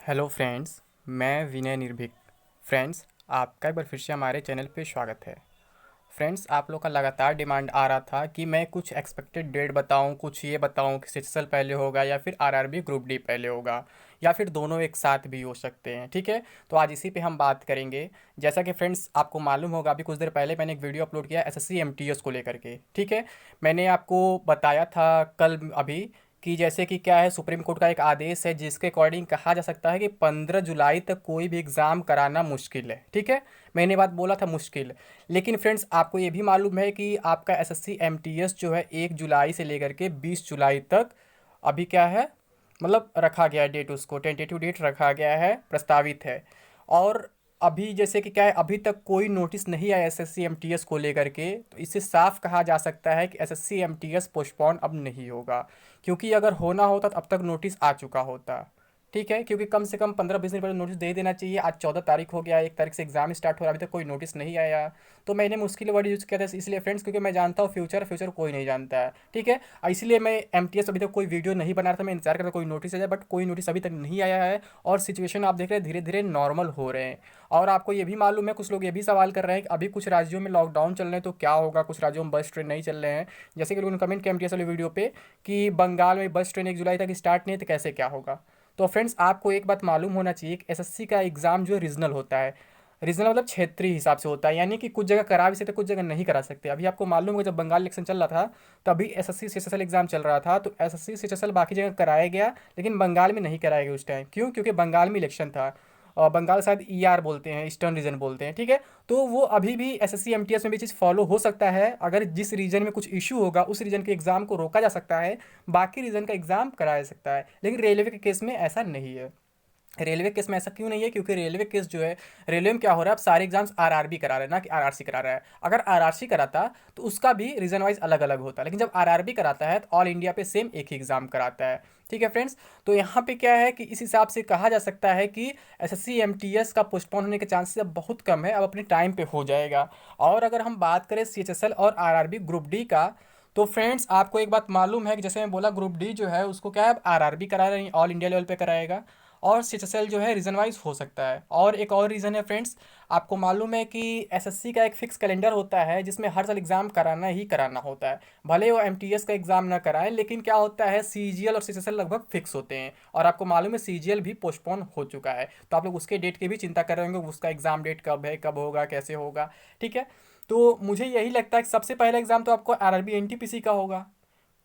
Hello friends, मैं विनय निर्भीक। Friends, आपका एक बार फिर से हमारे चैनल पे स्वागत है। फ्रेंड्स, आप लोग का लगातार डिमांड आ रहा था कि मैं कुछ एक्सपेक्टेड डेट बताऊं, कुछ ये बताऊं कि सीजीएल पहले होगा या फिर आरआरबी ग्रुप डी पहले होगा या फिर दोनों एक साथ भी हो सकते हैं। ठीक है, तो आज इसी पे हम बात करेंगे। जैसा कि फ्रेंड्स आपको मालूम होगा, अभी कुछ देर पहले मैंने एक वीडियो अपलोड किया एसएससी एमटीएस को लेकर के। ठीक है, मैंने आपको बताया था कल अभी कि जैसे कि क्या है, सुप्रीम कोर्ट का एक आदेश है जिसके अकॉर्डिंग कहा जा सकता है कि 15 जुलाई तक कोई भी एग्ज़ाम कराना मुश्किल है। ठीक है, मैंने ये बात बोला था मुश्किल। लेकिन फ्रेंड्स, आपको ये भी मालूम है कि आपका एसएससी एमटीएस जो है 1 जुलाई से लेकर के 20 जुलाई तक अभी क्या है, मतलब रखा गया है डेट, उसको टेंटेटिव डेट रखा गया है, प्रस्तावित है। और अभी जैसे कि क्या है, अभी तक कोई नोटिस नहीं आया एसएससी एमटीएस को लेकर के, तो इससे साफ कहा जा सकता है कि एसएससी एमटीएस पोस्टपोन अब नहीं होगा। क्योंकि अगर होना होता तो अब तक नोटिस आ चुका होता। ठीक है, क्योंकि कम से कम 15-20 दिन पहले नोटिस दे देना चाहिए। आज 14 तारीख हो गया, 1 तारीख से एग्जाम स्टार्ट हो रहा है, अभी तक कोई नोटिस नहीं आया। तो मैंने मुश्किल वर्ड यूज़ किया था इसलिए फ्रेंड्स, क्योंकि मैं जानता हूँ फ्यूचर फ्यूचर कोई नहीं जानता है। ठीक है, इसलिए मैं एमटीएस अभी तक कोई वीडियो नहीं बना रहा था, मैं इंतजार कर रहा था कोई नोटिस आ जाए, बट कोई नोटिस अभी तक नहीं आया है। और सिचुएशन आप देख रहे हैं धीरे धीरे नॉर्मल हो रहे हैं। और आपको ये भी मालूम है, कुछ लोग ये भी सवाल कर रहे हैं कि अभी कुछ राज्यों में लॉकडाउन चल रहे हैं तो क्या होगा, कुछ राज्यों में बस ट्रेन नहीं चल रहे हैं। जैसे कि लोगों ने कमेंट किया एमटीएस वाली वीडियो पे कि बंगाल में बस ट्रेन 1 जुलाई तक स्टार्ट नहीं है, तो कैसे क्या होगा। तो फ्रेंड्स, आपको एक बात मालूम होना चाहिए कि एसएससी का एग्ज़ाम जो है रीजनल होता है। रीजनल मतलब क्षेत्रीय हिसाब से होता है, यानी कि कुछ जगह करा भी सकते, कुछ जगह नहीं करा सकते। अभी आपको मालूम होगा, जब बंगाल इलेक्शन चल रहा था तभी एसएससी सीएचएसएल एग्जाम चल रहा था, तो एसएससी सीएचएसएल बाकी जगह कराया गया, लेकिन बंगाल में नहीं कराया गया उस टाइम। क्यों? क्योंकि बंगाल में इलेक्शन था। और बंगाल शायद ईआर बोलते हैं, ईस्टर्न रीजन बोलते हैं। ठीक है, तो वो अभी भी एसएससी एमटीएस में भी चीज़ फॉलो हो सकता है। अगर जिस रीजन में कुछ इशू होगा उस रीजन के एग्जाम को रोका जा सकता है, बाकी रीजन का एग्जाम कराया जा सकता है। लेकिन रेलवे के केस में ऐसा नहीं है। रेलवे केस में ऐसा क्यों नहीं है? क्योंकि रेलवे केस जो है, रेलवे में क्या हो रहा है, अब सारे एग्जाम्स आरआरबी करा रहे हैं, ना कि आरआरसी करा रहा है। अगर आरआरसी कराता तो उसका भी रीजन वाइज अलग अलग होता, लेकिन जब आरआरबी कराता है तो ऑल इंडिया पे सेम एक ही एग्जाम कराता है। ठीक है फ्रेंड्स, तो यहाँ पे क्या है कि इस हिसाब से कहा जा सकता है कि एसएससी एमटीएस का पोस्टपोन होने के चांसेस अब बहुत कम है, अब अपने टाइम पे हो जाएगा। और अगर हम बात करें सीएचएसएल और आरआरबी ग्रुप डी का, तो फ्रेंड्स आपको एक बात मालूम है कि जैसे मैं बोला, ग्रुप डी जो है उसको क्या है, आरआरबी करा रहे हैं, ऑल इंडिया लेवल पे कराएगा। और सीएचएसएल जो है रीजन वाइज हो सकता है। और एक और रीज़न है फ्रेंड्स, आपको मालूम है कि एसएससी का एक फिक्स कैलेंडर होता है जिसमें हर साल एग्ज़ाम कराना ही कराना होता है। भले वो एमटीएस का एग्ज़ाम ना कराएं, लेकिन क्या होता है, सीजीएल और सीएचएसएल लगभग फिक्स होते हैं। और आपको मालूम है सीजीएल भी पोस्टपोन हो चुका है, तो आप लोग उसके डेट की भी चिंता कर रहे होंगे, उसका एग्ज़ाम डेट कब है, कब होगा, कैसे होगा। ठीक है, तो मुझे यही लगता है कि सबसे पहला एग्ज़ाम तो आपको आरआरबी एनटीपीसी का होगा।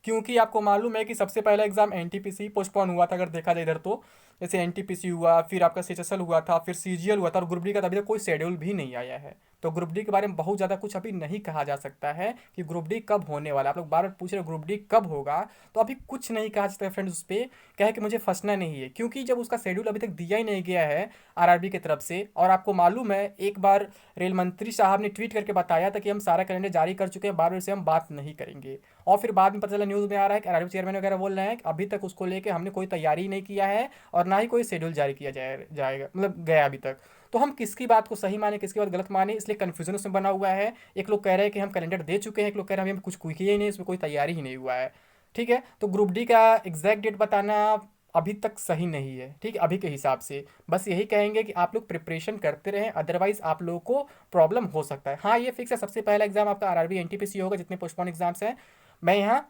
क्योंकि आपको मालूम है कि सबसे पहला एग्जाम एनटीपीसी पोस्टपोन हुआ था, अगर देखा जाए इधर तो। जैसे एनटीपीसी हुआ, फिर आपका सीएचएसएल हुआ था, फिर सीजीएल हुआ था, और ग्रुप डी का तो अभी तक कोई शेड्यूल भी नहीं आया है। तो ग्रुप डी के बारे में बहुत ज़्यादा कुछ अभी नहीं कहा जा सकता है कि ग्रुप डी कब होने वाला है। आप लोग बार बार पूछ रहे हो ग्रुप डी कब होगा, तो अभी कुछ नहीं कहा जा सकता फ्रेंड्स उस पर। क्या है कि मुझे फंसना नहीं है, क्योंकि जब उसका शेड्यूल अभी तक दिया ही नहीं गया है आरआरबी की तरफ से। और आपको मालूम है, एक बार रेल मंत्री साहब ने ट्वीट करके बताया था कि हम सारा कैलेंडर जारी कर चुके हैं, बार बार से हम बात नहीं करेंगे। और फिर बाद में पता चला, न्यूज़ में आ रहा है कि आरआरबी चेयरमैन वगैरह बोल रहे हैं कि अभी तक उसको लेके हमने कोई तैयारी नहीं किया है और ना ही कोई शेड्यूल जारी किया जाएगा, मतलब गया अभी तक। तो हम किसकी बात को सही माने, किसकी बात गलत माने, इसलिए कन्फ्यूजन उसमें बना हुआ है। एक लोग कह रहे हैं कि हम कैलेंडर दे चुके हैं, एक लोग कह रहे हैं हमें कुछ किया ही नहीं, इसमें कोई तैयारी ही नहीं हुआ है। ठीक है, तो ग्रुप डी का एग्जैक्ट डेट बताना अभी तक सही नहीं है। ठीक है, अभी के हिसाब से बस यही कहेंगे कि आप लोग प्रिपरेशन करते रहें, अदरवाइज आप लोगों को प्रॉब्लम हो सकता है। हाँ, ये फिक्स है, सबसे पहला एग्जाम आपका आरआरबी एनटीपीसी होगा, जितने पोस्टपोन एग्जाम्स हैं। मैं यहाँ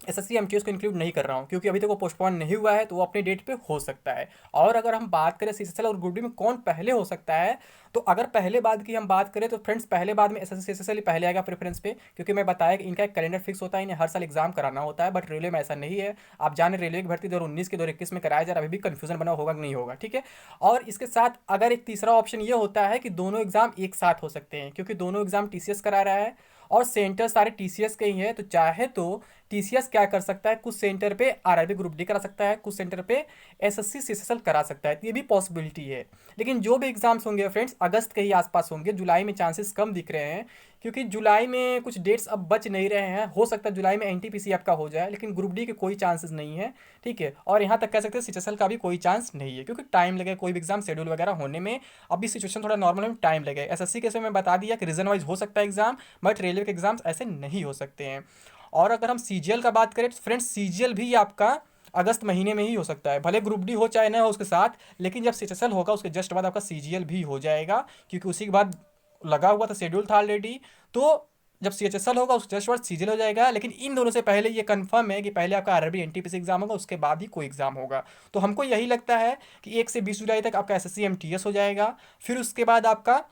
एसएससी एमटीएस को इंक्लूड नहीं कर रहा हूँ, क्योंकि अभी तक वो पोस्टपोन नहीं हुआ है, तो वो अपने डेट पे हो सकता है। और अगर हम बात करें सीएसएसएल और ग्रुप डी में कौन पहले हो सकता है, तो अगर पहले बाद की हम बात करें तो फ्रेंड्स, पहले बाद में एसएससी सीएसएसएल ही पहले आएगा प्रेफरेंस पे। क्योंकि मैं बताया कि इनका एक कैलेंडर फिक्स होता है, इन्हें हर साल एग्जाम कराना होता है। बट रेलवे में ऐसा नहीं है। आप जाने रेलवे की भर्ती 2019 के 2021 में कराया जा रहा है, अभी भी कन्फ्यूजन बना होगा कि नहीं होगा। ठीक है, और इसके साथ अगर एक तीसरा ऑप्शन ये होता है कि दोनों एग्जाम एक साथ हो सकते हैं, क्योंकि दोनों एग्जाम टीसीएस करा रहा है और सेंटर सारे टीसीएस के ही हैं। तो चाहे तो टीसीएस क्या कर सकता है, कुछ सेंटर पे आरआरबी ग्रुप डी करा सकता है, कुछ सेंटर पे एसएससी सीएसएसएल करा सकता है, तो ये भी पॉसिबिलिटी है। लेकिन जो भी एग्जाम्स होंगे फ्रेंड्स, अगस्त के ही आसपास होंगे, जुलाई में चांसेस कम दिख रहे हैं। क्योंकि जुलाई में कुछ डेट्स अब बच नहीं रहे हैं। हो सकता है जुलाई में एनटीपीसी आपका हो जाए, लेकिन ग्रुप डी के कोई चांसेस नहीं है। ठीक है, और यहाँ तक कह सकते हैं सीएचएसएल का भी कोई चांस नहीं है, क्योंकि टाइम लगेगा कोई भी एग्जाम शेड्यूल वगैरह होने में। अभी सिचुएशन थोड़ा नॉर्मल में टाइम लगेगा। एसएससी के समय मैं बता दिया कि रीजन वाइज हो सकता है एग्जाम, बट रेलवे के एग्जाम्स ऐसे नहीं हो सकते हैं। और अगर हम सीजीएल का बात करें तो फ्रेंड्स, सीजीएल भी आपका अगस्त महीने में ही हो सकता है, भले ग्रुप डी हो चाहे ना हो उसके साथ, लेकिन जब सीएचएसएल होगा उसके जस्ट बाद आपका सीजीएल भी हो जाएगा, क्योंकि उसी के बाद लगा हुआ था, शेड्यूल था ऑलरेडी। तो जब सीएचएसएल होगा उसके जस्ट बाद सीजीएल हो जाएगा, लेकिन इन दोनों से पहले ये कंफर्म है कि पहले आपका आरआरबी एनटीपीसी एग्जाम होगा, उसके बाद ही कोई एग्जाम होगा। तो हमको यही लगता है कि 1 से 20 जुलाई तक आपका एसएससी एमटीएस हो जाएगा, फिर उसके बाद आपका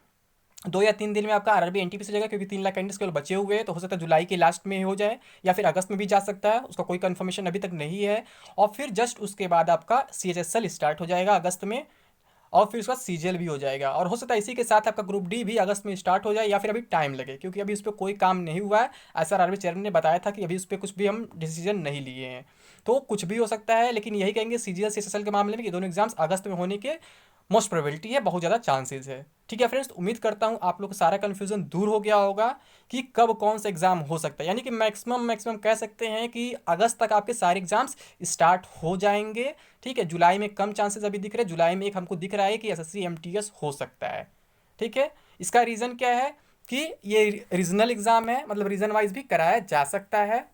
2 या 3 दिन में आपका आरआरबी एनटीपीसी हो जाएगा, क्योंकि 3 लाख कैंडिडेट्स केवल बचे हुए हैं, तो हो सकता है जुलाई के लास्ट में हो जाए या फिर अगस्त में भी जा सकता है, उसका कोई कंफर्मेशन अभी तक नहीं है। और फिर जस्ट उसके बाद आपका सीएचएसएल स्टार्ट हो जाएगा अगस्त में, और फिर उसके बाद सीजीएल भी हो जाएगा, और हो सकता है इसी के साथ आपका ग्रुप डी भी अगस्त में स्टार्ट हो जाए, या फिर अभी टाइम लगे, क्योंकि अभी उस पर कोई काम नहीं हुआ है। ऐसा आरआरबी चेयरमैन ने बताया था कि अभी उस पर कुछ भी हम डिसीजन नहीं लिए हैं, तो कुछ भी हो सकता है। लेकिन यही कहेंगे सीजीएल सीएसएसएल के मामले में कि दोनों एग्जाम्स अगस्त में होने के मोस्ट प्रोबेबिलिटी है, बहुत ज़्यादा चांसेस है। ठीक है फ्रेंड्स, उम्मीद करता हूँ आप लोग का सारा कन्फ्यूजन दूर हो गया होगा कि कब कौन सा एग्जाम हो सकता है, यानी कि मैक्सिमम कह सकते हैं कि अगस्त तक आपके सारे एग्जाम्स स्टार्ट हो जाएंगे। ठीक है, जुलाई में कम चांसेस अभी दिख रहे हैं, जुलाई में एक हमको दिख रहा है कि एसएससी एमटीएस हो सकता है। ठीक है, इसका रीज़न क्या है कि ये रीजनल एग्ज़ाम है, मतलब रीजन वाइज भी कराया जा सकता है।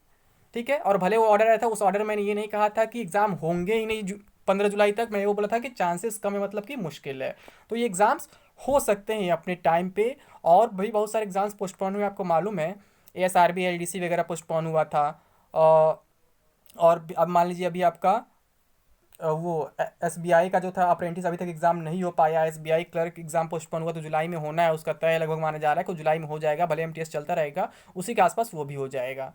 ठीक है, और भले वो ऑर्डर आया था, उस ऑर्डर में मैंने ये नहीं कहा था कि एग्ज़ाम होंगे ही नहीं 15 जुलाई तक, मैंने वो बोला था कि चांसेस कम है, मतलब कि मुश्किल है। तो ये एग्ज़ाम्स हो सकते हैं अपने टाइम पे, और भाई बहुत सारे एग्ज़ाम्स पोस्टपोन हुए, आपको मालूम है, एएसआरबी एलडीसी वगैरह पोस्टपोन हुआ था। और अब मान लीजिए अभी आपका वो एसबीआई का जो था अप्रेंटिस अभी तक एग्ज़ाम नहीं हो पाया, एसबीआई क्लर्क एग्ज़ाम पोस्टपोन हुआ, तो जुलाई में होना है, उसका तय लगभग माना जा रहा है कि जुलाई में हो जाएगा, भले एमटीएस चलता रहेगा, उसी के आसपास वो भी हो जाएगा।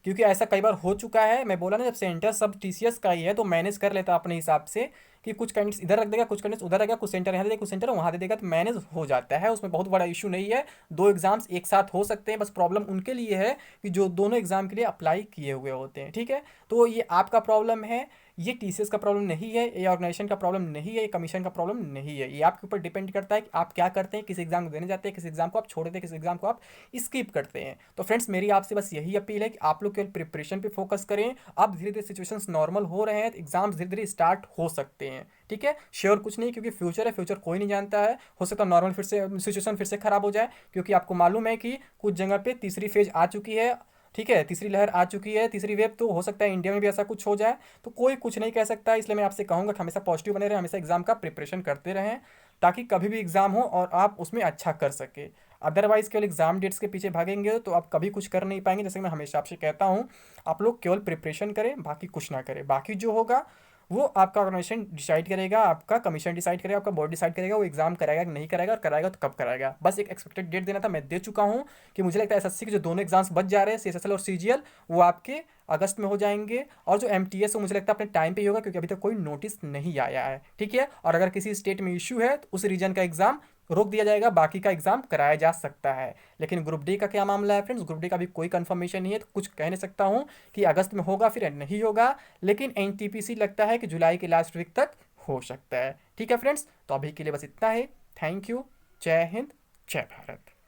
क्योंकि ऐसा कई बार हो चुका है, मैं बोला ना, जब सेंटर सब टीसीएस का ही है तो मैनेज कर लेता अपने हिसाब से कि कुछ कैंडिडेट्स इधर रख देगा, कुछ कैंडिडेट्स उधर रखेगा, कुछ सेंटर यहाँ दे देगा, कुछ सेंटर वहाँ दे देगा, तो मैनेज हो जाता है, उसमें बहुत बड़ा इशू नहीं है। दो एग्जाम्स एक साथ हो सकते हैं, बस प्रॉब्लम उनके लिए है कि जो दोनों एग्जाम के लिए अप्लाई किए हुए होते हैं। ठीक है, तो ये आपका प्रॉब्लम है, ये टीसीएस का प्रॉब्लम नहीं है, ये ऑर्गेनाइजेशन का प्रॉब्लम नहीं है, ये कमीशन का प्रॉब्लम नहीं है, ये आपके ऊपर डिपेंड करता है कि आप क्या करते हैं, किस एग्जाम को देने जाते हैं, किस एग्जाम को आप छोड़ देते हैं, किस एग्जाम को आप स्किप करते हैं। तो फ्रेंड्स, मेरी आपसे बस यही अपील है कि आप लोग केवल प्रिपरेशन पे फोकस करें। अब धीरे धीरे सिचुएशंस नॉर्मल हो रहे हैं, एग्जाम्स धीरे धीरे स्टार्ट हो सकते हैं। ठीक है, श्योर कुछ नहीं, क्योंकि फ्यूचर है, फ्यूचर कोई नहीं जानता है, हो सकता है नॉर्मल फिर से सिचुएशन फिर से खराब हो जाए, क्योंकि आपको मालूम है कि कुछ जगह पे तीसरी फेज आ चुकी है। ठीक है, तीसरी लहर आ चुकी है, तीसरी वेव, तो हो सकता है इंडिया में भी ऐसा कुछ हो जाए, तो कोई कुछ नहीं कह सकता। इसलिए मैं आपसे कहूँगा कि हमेशा पॉजिटिव बने रहें, हमेशा एग्जाम का प्रिपरेशन करते रहें, ताकि कभी भी एग्जाम हो और आप उसमें अच्छा कर सके। अदरवाइज केवल एग्जाम डेट्स के पीछे भागेंगे तो आप कभी कुछ कर नहीं पाएंगे। जैसे मैं हमेशा आपसे कहता हूँ, आप लोग केवल प्रिपरेशन करें, बाकी कुछ ना करें, बाकी जो होगा वो आपका ऑर्गेनाइजेशन डिसाइड करेगा, आपका कमीशन डिसाइड करेगा, आपका बोर्ड डिसाइड करेगा, वो एग्जाम कराएगा कि नहीं कराएगा, और कराएगा तो कब कराएगा। बस एक एक्सपेक्टेड डेट देना था, मैं दे चुका हूँ कि मुझे लगता है एसएससी के जो दोनों एग्जाम्स बच जा रहे हैं, सीएसएसएल और सीजीएल, वो आपके अगस्त में हो जाएंगे। और जो एमटीएस वो मुझे लगता है अपने टाइम पे ही होगा, क्योंकि अभी तक कोई नोटिस नहीं आया है। ठीक है, और अगर किसी स्टेट में इशू है तो उस रीजन का एग्जाम रोक दिया जाएगा, बाकी का एग्जाम कराया जा सकता है। लेकिन ग्रुप डी का क्या मामला है फ्रेंड्स, ग्रुप डी का भी कोई कंफर्मेशन नहीं है, तो कुछ कह नहीं सकता हूँ कि अगस्त में होगा फिर नहीं होगा, लेकिन एनटीपीसी लगता है कि जुलाई के लास्ट वीक तक हो सकता है। ठीक है फ्रेंड्स, तो अभी के लिए बस इतना है। थैंक यू, जय हिंद, जय भारत।